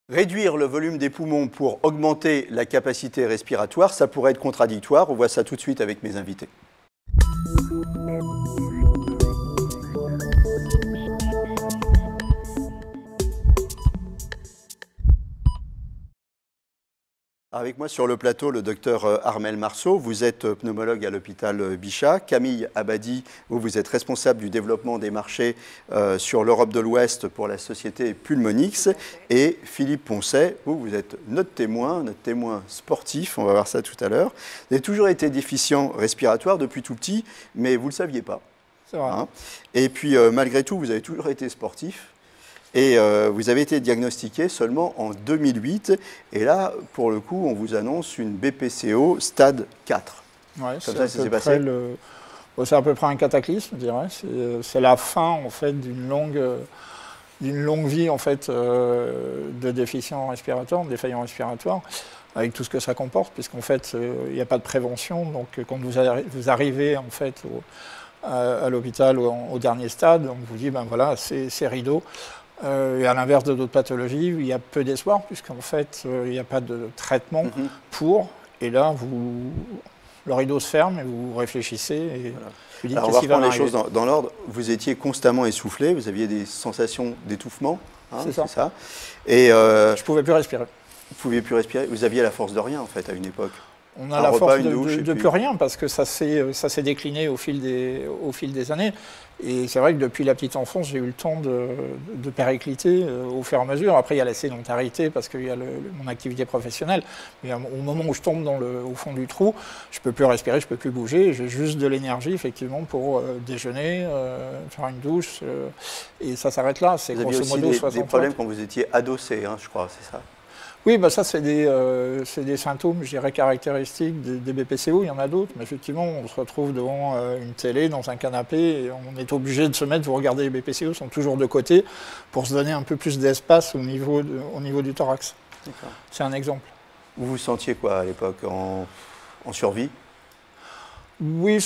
Réduire le volume des poumons pour augmenter la capacité respiratoire, ça pourrait être contradictoire. On voit ça tout de suite avec mes invités. Avec moi sur le plateau, le docteur Armel Marceau. Vous êtes pneumologue à l'hôpital Bichat. Camille Abadi, vous êtes responsable du développement des marchés sur l'Europe de l'Ouest pour la société Pulmonix. Et Philippe Poncet, vous êtes notre témoin sportif. On va voir ça tout à l'heure. Vous avez toujours été déficient respiratoire depuis tout petit, mais vous ne le saviez pas. C'est vrai. Hein. Et puis, malgré tout, vous avez toujours été sportif. Et vous avez été diagnostiqué seulement en 2008. Et là, pour le coup, on vous annonce une BPCO stade 4. Ouais, Comme ça s'est passé. C'est à peu près un cataclysme, je dirais. C'est la fin, en fait, d'une longue vie, en fait, de déficient respiratoire, de défaillant respiratoire, avec tout ce que ça comporte, puisqu'en fait, il n'y a pas de prévention. Donc, quand vous arrivez, en fait, à l'hôpital au dernier stade, on vous dit, ben voilà, c'est rideau. Et à l'inverse de d'autres pathologies, il y a peu d'espoir, puisqu'en fait, il n'y a pas de traitement pour. Et là, le rideau se ferme et vous réfléchissez. Et vous dites, alors, on va reprendre les choses dans l'ordre. Vous étiez constamment essoufflé, vous aviez des sensations d'étouffement. Hein, c'est ça. Et je ne pouvais plus respirer. Vous ne pouviez plus respirer. Vous aviez la force de rien, en fait, à une époque. On a la force de plus rien, parce que ça s'est décliné au fil des années. Et c'est vrai que depuis la petite enfance, j'ai eu le temps de péricliter au fur et à mesure. Après, il y a la sédentarité, parce qu'il y a mon activité professionnelle. Mais au moment où je tombe au fond du trou, je ne peux plus respirer, je ne peux plus bouger. J'ai juste de l'énergie, effectivement, pour déjeuner, faire une douche. Et ça s'arrête là. C'est grosso modo 60 des problèmes quand vous étiez adossé, hein, je crois, c'est ça? Oui, bah ça, c'est des symptômes, je dirais, caractéristiques des BPCO. Il y en a d'autres, mais effectivement, on se retrouve devant une télé, dans un canapé, et on est obligé de se mettre, vous regardez, les BPCO sont toujours de côté, pour se donner un peu plus d'espace au niveau du thorax. C'est un exemple. Vous vous sentiez quoi à l'époque, en survie? Oui,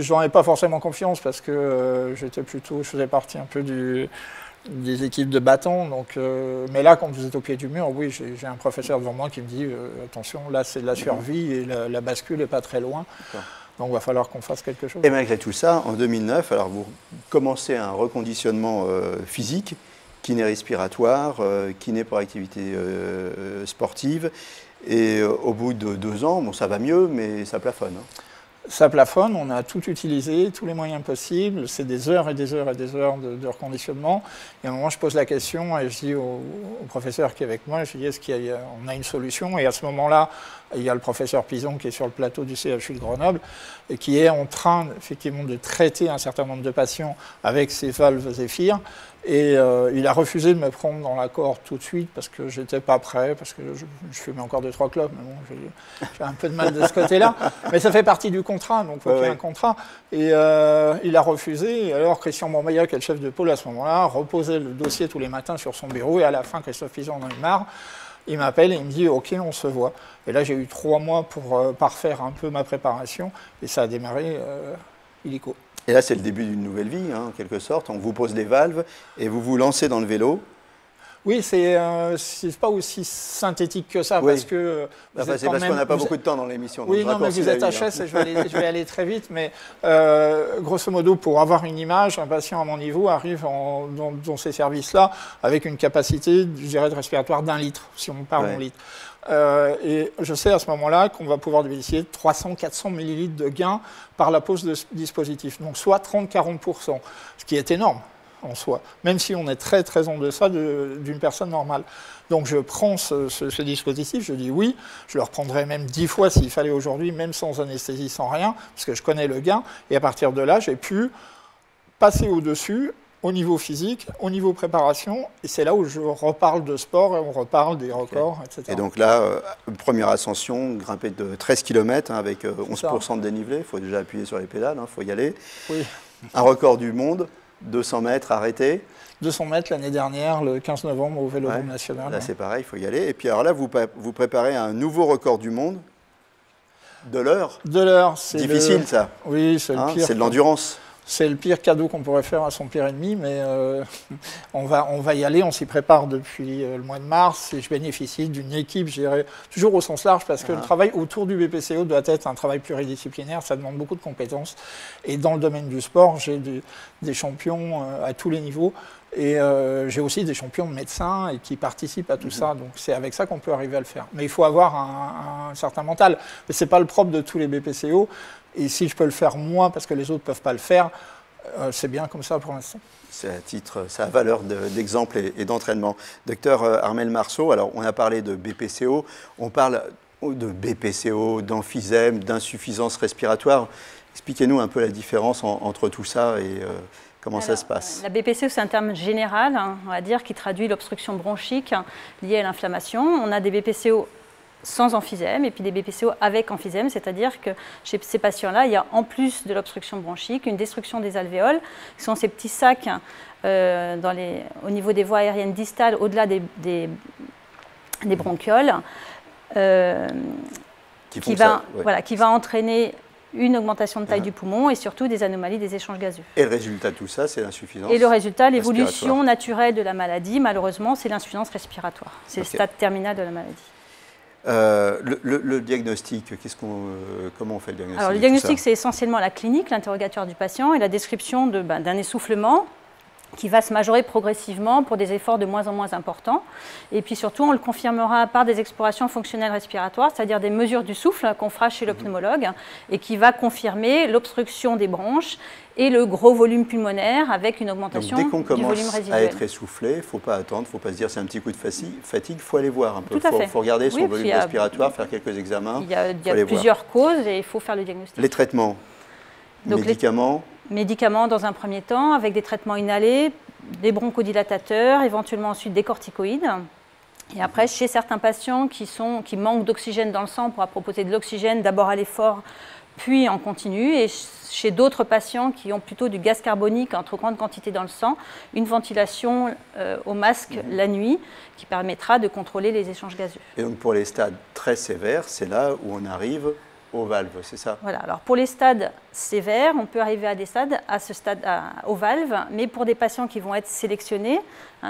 j'en ai pas forcément confiance, parce que je faisais partie un peu des équipes de battants, donc, mais là, quand vous êtes au pied du mur, oui, j'ai un professeur devant moi qui me dit attention, là c'est de la survie et la bascule n'est pas très loin, donc il va falloir qu'on fasse quelque chose. Et malgré tout ça, en 2009, alors vous commencez un reconditionnement physique, kiné respiratoire, kiné pour activité sportive, et au bout de 2 ans, bon, ça va mieux, mais ça plafonne. Hein. Ça plafonne, on a tout utilisé, tous les moyens possibles, c'est des heures et des heures et des heures de reconditionnement. Et à un moment, je pose la question et je dis au professeur qui est avec moi, je dis, est-ce qu'on a une solution? Et à ce moment-là, il y a le professeur Pison qui est sur le plateau du CHU de Grenoble et qui est en train, effectivement, de traiter un certain nombre de patients avec ces valves Zéphyr. Et il a refusé de me prendre dans la cohorte tout de suite parce que je n'étais pas prêt, parce que je fumais encore 2-3 clopes, mais bon, j'ai un peu de mal de ce côté-là. Mais ça fait partie du contrat, donc il faut qu'il y ait un contrat. Et il a refusé. Et alors Christian Bourbaillat, qui est le chef de pôle à ce moment-là, reposait le dossier tous les matins sur son bureau. Et à la fin, Christophe Pison en a eu marre. Il m'appelle et il me dit « Ok, on se voit ». Et là, j'ai eu 3 mois pour parfaire un peu ma préparation. Et ça a démarré illico. Et là, c'est le début d'une nouvelle vie, hein, en quelque sorte. On vous pose des valves et vous vous lancez dans le vélo. Oui, c'est pas aussi synthétique que ça, parce que... c'est parce qu'on n'a pas beaucoup de temps dans l'émission. Oui, non, mais vous êtes HS, et je vais aller très vite, mais grosso modo, pour avoir une image, un patient à mon niveau arrive dans ces services-là avec une capacité, je dirais, de respiratoire d'1 litre, si on parle en litres. Et je sais à ce moment-là qu'on va pouvoir bénéficier de 300-400 millilitres de gain par la pose de ce dispositif, donc soit 30-40%, ce qui est énorme en soi, même si on est très très en deçà d'une personne normale. Donc je prends ce dispositif, je dis oui, je le reprendrai même 10 fois s'il fallait aujourd'hui, même sans anesthésie, sans rien, parce que je connais le gain, et à partir de là, j'ai pu passer au-dessus, au niveau physique, au niveau préparation, et c'est là où je reparle de sport, et on reparle des records, etc. Et donc là, première ascension, grimper de 13 km hein, avec 11% de dénivelé, il faut déjà appuyer sur les pédales, il faut y aller. Oui. Un record du monde, 200 mètres arrêté. 200 mètres l'année dernière, le 15 novembre au Vélodrome national. Là, c'est pareil, il faut y aller. Et puis alors là, vous préparez un nouveau record du monde de l'heure. De l'heure, c'est difficile, ça. Oui, c'est le pire. C'est de l'endurance. C'est le pire cadeau qu'on pourrait faire à son pire ennemi, mais on va y aller, on s'y prépare depuis le mois de mars et je bénéficie d'une équipe, je dirais, toujours au sens large, parce que le travail autour du BPCO doit être un travail pluridisciplinaire, ça demande beaucoup de compétences. Et dans le domaine du sport, j'ai des champions à tous les niveaux et j'ai aussi des champions de médecins et qui participent à tout ça, donc c'est avec ça qu'on peut arriver à le faire. Mais il faut avoir un certain mental, mais ce n'est pas le propre de tous les BPCO. Et si je peux le faire moi, parce que les autres ne peuvent pas le faire, c'est bien comme ça pour l'instant. C'est à titre, ça a valeur d'exemple et d'entraînement. Docteur Armel Marceau, alors on a parlé de BPCO, on parle de BPCO, d'emphysème, d'insuffisance respiratoire. Expliquez-nous un peu la différence entre tout ça et comment ça se passe. La BPCO, c'est un terme général, hein, on va dire, qui traduit l'obstruction bronchique liée à l'inflammation. On a des BPCO sans emphysème et puis des BPCO avec emphysème, c'est-à-dire que chez ces patients-là, il y a en plus de l'obstruction bronchique une destruction des alvéoles, qui sont ces petits sacs au niveau des voies aériennes distales, au-delà des bronchioles, qui va entraîner une augmentation de taille du poumon et surtout des anomalies des échanges gazeux. Et le résultat de tout ça, c'est l'insuffisance. Et le résultat, l'évolution naturelle de la maladie, malheureusement, c'est l'insuffisance respiratoire. C'est le stade terminal de la maladie. Le diagnostic, comment on fait le diagnostic? Alors, le diagnostic, c'est essentiellement la clinique, l'interrogatoire du patient et la description d'un essoufflement qui va se majorer progressivement pour des efforts de moins en moins importants. Et puis surtout, on le confirmera par des explorations fonctionnelles respiratoires, c'est-à-dire des mesures du souffle qu'on fera chez le pneumologue et qui va confirmer l'obstruction des bronches et le gros volume pulmonaire avec une augmentation du volume résiduel. Dès qu'on commence à être essoufflé, il ne faut pas attendre, il ne faut pas se dire c'est un petit coup de fatigue, il faut aller voir un peu. Il faut regarder son volume respiratoire, faire quelques examens. Il y a plusieurs causes et il faut faire le diagnostic. Les traitements, médicaments. Médicaments dans un premier temps, avec des traitements inhalés, des bronchodilatateurs, éventuellement ensuite des corticoïdes. Et après, chez certains patients qui manquent d'oxygène dans le sang, on pourra proposer de l'oxygène d'abord à l'effort, puis en continu. Et chez d'autres patients qui ont plutôt du gaz carbonique en trop grande quantité dans le sang, une ventilation au masque la nuit qui permettra de contrôler les échanges gazeux. Et donc pour les stades très sévères, c'est là où on arrive aux valves, c'est ça? Voilà, alors pour les stades sévères, on peut arriver à ce stade aux valves, mais pour des patients qui vont être sélectionnés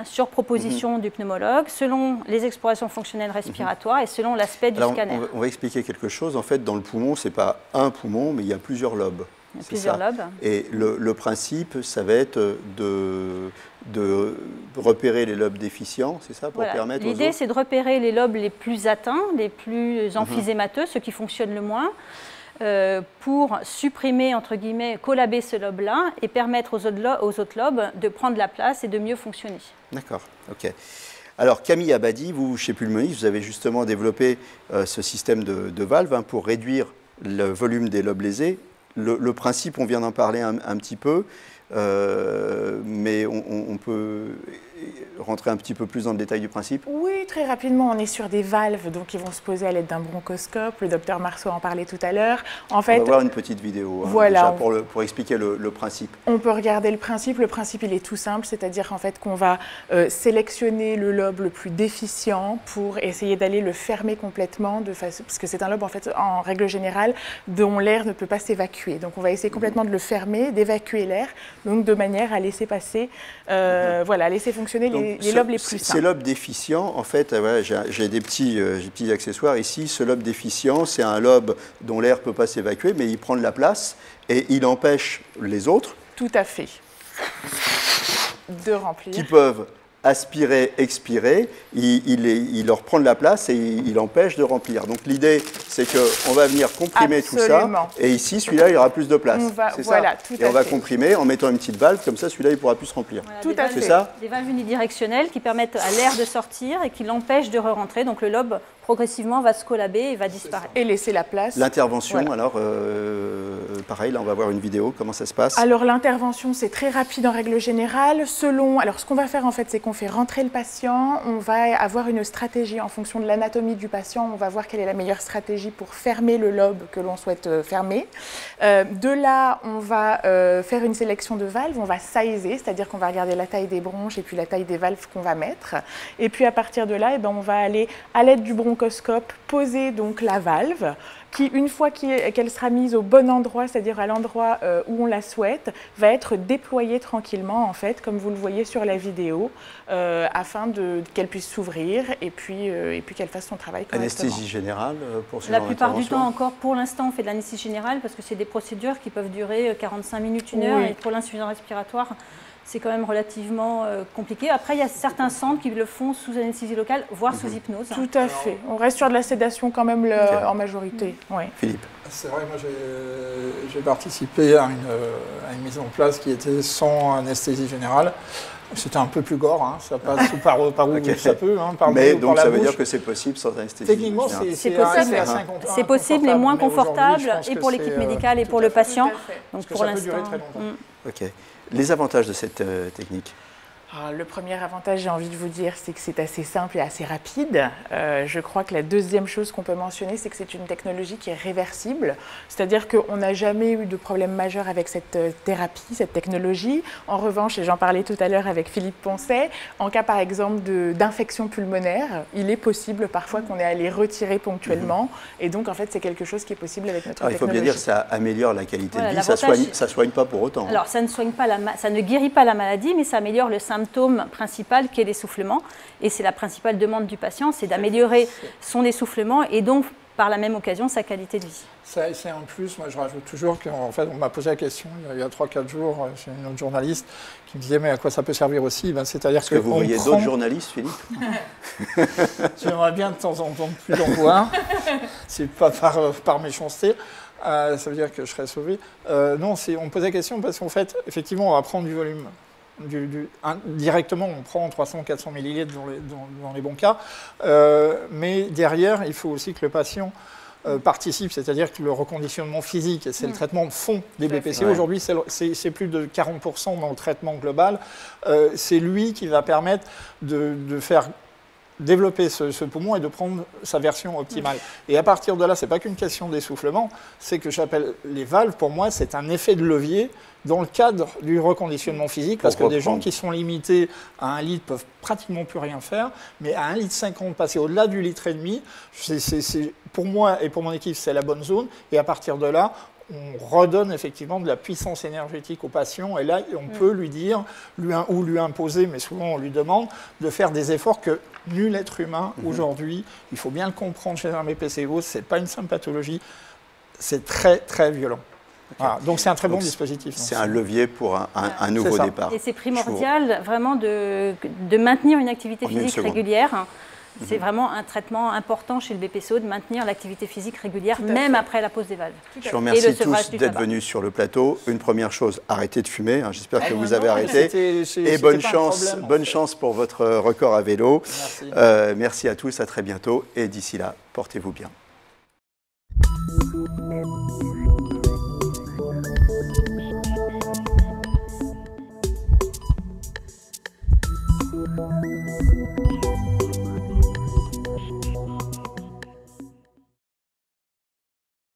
sur proposition du pneumologue, selon les explorations fonctionnelles respiratoires et selon l'aspect du scanner. On va expliquer quelque chose. En fait, dans le poumon, ce n'est pas un poumon, mais il y a plusieurs lobes. Il y a plusieurs lobes. Et le principe, ça va être de repérer les lobes déficients, c'est ça, pour permettre aux autres? L'idée, c'est de repérer les lobes les plus atteints, les plus emphysémateux, ceux qui fonctionnent le moins, pour supprimer, entre guillemets, collaber ce lobe-là et permettre aux autres lobes de prendre la place et de mieux fonctionner. D'accord, ok. Alors Camille Abadi, vous, chez Pulmonis, vous avez justement développé ce système de valves pour réduire le volume des lobes lésés. Le principe, on vient d'en parler un petit peu, mais on peut rentrer un petit peu plus dans le détail du principe? Oui, très rapidement, on est sur des valves donc, qui vont se poser à l'aide d'un bronchoscope. Le docteur Marceau en parlait tout à l'heure. En fait, on va voir une petite vidéo voilà, déjà pour expliquer le principe. On peut regarder le principe. Le principe, il est tout simple, c'est-à-dire en fait, qu'on va sélectionner le lobe le plus déficient pour essayer d'aller le fermer complètement, parce que c'est un lobe, en fait, en règle générale, dont l'air ne peut pas s'évacuer. Donc, on va essayer complètement de le fermer, d'évacuer l'air, donc de manière à laisser passer, voilà, laisser fonctionner les lobes les plus sains. Ces lobes déficients, en fait, voilà, j'ai des petits accessoires ici. Ce lobe déficient, c'est un lobe dont l'air ne peut pas s'évacuer, mais il prend de la place et il empêche les autres. Tout à fait. De remplir. Qui peuvent aspirer, expirer, il leur prend de la place et il empêche de remplir. Donc l'idée, c'est qu'on va venir comprimer tout ça, et ici, celui-là, il aura plus de place. C'est voilà, ça. Et on va comprimer en mettant une petite valve, comme ça, celui-là, il pourra plus se remplir. Voilà, tout à fait. C'est ça? Des valves unidirectionnelles qui permettent à l'air de sortir et qui l'empêchent de re-rentrer. Donc le lobe, progressivement, va se collaber et va disparaître. Et laisser la place. L'intervention, voilà. Alors, pareil, là, on va voir une vidéo. Comment ça se passe? Alors, l'intervention, c'est très rapide en règle générale. Alors, ce qu'on va faire, en fait, c'est qu'on fait rentrer le patient. On va avoir une stratégie en fonction de l'anatomie du patient. On va voir quelle est la meilleure stratégie pour fermer le lobe que l'on souhaite fermer. De là, on va faire une sélection de valves. On va sizer, c'est-à-dire qu'on va regarder la taille des bronches et puis la taille des valves qu'on va mettre. Et puis, à partir de là, on va aller, à l'aide du bronchoscope, poser donc la valve. qui, une fois qu'elle sera mise au bon endroit, c'est-à-dire à l'endroit où on la souhaite, va être déployée tranquillement, en fait, comme vous le voyez sur la vidéo, afin qu'elle puisse s'ouvrir et puis qu'elle fasse son travail correctement. Anesthésie générale pour ce La genre plupart du d'intervention? temps, encore pour l'instant, on fait de l'anesthésie générale parce que c'est des procédures qui peuvent durer 45 minutes, 1 heure, Oui. et pour l'insuffisance respiratoire, c'est quand même relativement compliqué. Après, il y a certains centres qui le font sous anesthésie locale, voire sous hypnose. Tout à fait. On reste sur de la sédation quand même en majorité. Ouais. Philippe. C'est vrai, moi j'ai participé à une mise en place qui était sans anesthésie générale. C'était un peu plus gore, hein. Ça passe par où ça peut. Hein, par Mais le nez ou donc par ça la veut dire bouche. que c'est possible sans anesthésie Techniquement, générale. c'est possible. assez C'est possible et moins mais aujourd'hui, confortable, je pense et que pour c'est, l'équipe médicale et tout pour à le fait. patient. Tout à fait. Donc que pour ça peut durer l'instant. très longtemps. Ok. Les avantages de cette technique? Alors, le premier avantage, j'ai envie de vous dire, c'est que c'est assez simple et assez rapide. Je crois que la deuxième chose qu'on peut mentionner, c'est que c'est une technologie qui est réversible. C'est-à-dire qu'on n'a jamais eu de problème majeur avec cette thérapie, cette technologie. En revanche, et j'en parlais tout à l'heure avec Philippe Poncet, en cas par exemple d'infection pulmonaire, il est possible parfois qu'on ait à les retirer ponctuellement. Et donc, en fait, c'est quelque chose qui est possible avec notre Il faut technologie. bien dire que ça améliore la qualité Voilà, de vie, ça l'avantage- soigne pas pour autant. Alors, ça ne soigne pas ça ne guérit pas la maladie, mais ça améliore le symptôme principal qui est l'essoufflement. Et c'est la principale demande du patient, c'est d'améliorer son essoufflement et donc, par la même occasion, sa qualité de vie. Ça, c'est un plus. Moi, je rajoute toujours qu'en fait, on m'a posé la question il y a 3-4 jours chez une autre journaliste qui me disait mais à quoi ça peut servir aussi? C'est-à-dire Est-ce que vous voyez d'autres journalistes, Philippe? J'aimerais bien de temps en temps plus en voir. C'est pas par méchanceté. Ça veut dire que je serais sauvé. Non, on me pose la question parce qu'en fait, effectivement, on va prendre du volume. Directement, on prend 300-400 millilitres dans les bons cas. Mais derrière, il faut aussi que le patient participe, c'est-à-dire que le reconditionnement physique, c'est le traitement de fond des BPC. Ouais. Aujourd'hui, c'est plus de 40% dans le traitement global. C'est lui qui va permettre de faire développer ce poumon et de prendre sa version optimale. Et à partir de là, c'est pas qu'une question d'essoufflement, c'est que j'appelle les valves, pour moi, c'est un effet de levier dans le cadre du reconditionnement physique, parce que des gens qui sont limités à 1 litre peuvent pratiquement plus rien faire, mais à 1,50 litre, passer au-delà du litre et demi, pour moi et pour mon équipe, c'est la bonne zone. Et à partir de là, on redonne effectivement de la puissance énergétique au patient, et là, on peut lui dire, ou lui imposer, mais souvent on lui demande, de faire des efforts que nul être humain aujourd'hui, il faut bien le comprendre chez un BPCO, ce n'est pas une simple pathologie, c'est très très violent. Voilà, donc c'est un très bon dispositif. C'est un levier pour un nouveau départ. Et c'est primordial vraiment de maintenir une activité En une physique seconde. régulière. C'est vraiment un traitement important chez le BPCO de maintenir l'activité physique régulière, même après la pose des valves. Je vous remercie Et le sevrage tous du d'être tabac. venus sur le plateau. Une première chose, arrêtez de fumer. Hein. J'espère que vous avez non, arrêté. c'était Et bonne pas un chance, problème, en bonne fait. chance pour votre record à vélo. Merci. Merci à tous, à très bientôt. Et d'ici là, portez-vous bien.